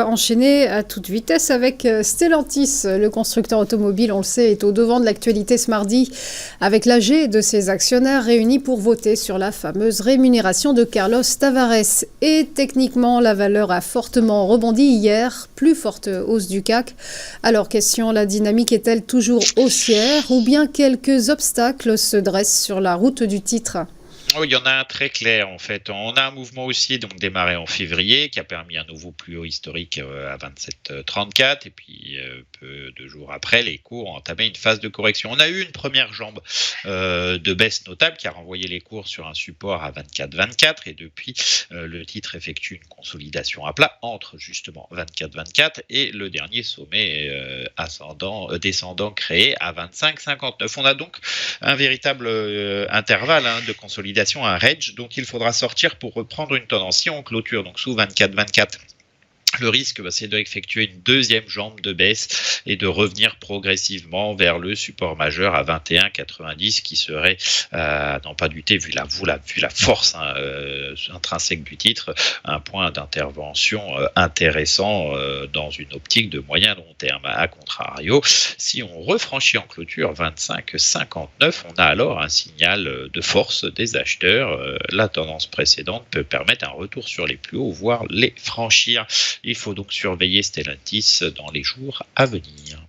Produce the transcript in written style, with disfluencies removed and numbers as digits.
enchaîner à toute vitesse avec Stellantis. Le constructeur automobile, on le sait, est au devant de l'actualité ce mardi avec l'AG de ses actionnaires réunis pour voter sur la fameuse rémunération de Carlos Tavares. Et techniquement, la valeur a fortement rebondi hier, plus forte hausse du CAC. Alors question, la dynamique est-elle toujours haussière ou bien quelques obstacles se dressent sur la route du titre ? Oui, il y en a un très clair en fait. On a un mouvement haussier donc démarré en février qui a permis un nouveau plus haut historique à 27,34 et puis peu de jours après, les cours ont entamé une phase de correction. On a eu une première jambe de baisse notable qui a renvoyé les cours sur un support à 24,24 et depuis le titre effectue une consolidation à plat entre justement 24,24 et le dernier sommet descendant créé à 25,59. On a donc un véritable intervalle de consolidation, un range dont il faudra sortir pour reprendre une tendance. Si on clôture donc sous 24,24, le risque, c'est d'effectuer une deuxième jambe de baisse et de revenir progressivement vers le support majeur à 21,90 qui serait, non pas douter, vu la force intrinsèque du titre, un point d'intervention intéressant dans une optique de moyen long terme. A contrario, si on refranchit en clôture 25,59, on a alors un signal de force des acheteurs. La tendance précédente peut permettre un retour sur les plus hauts, voire les franchir. Il faut donc surveiller Stellantis dans les jours à venir.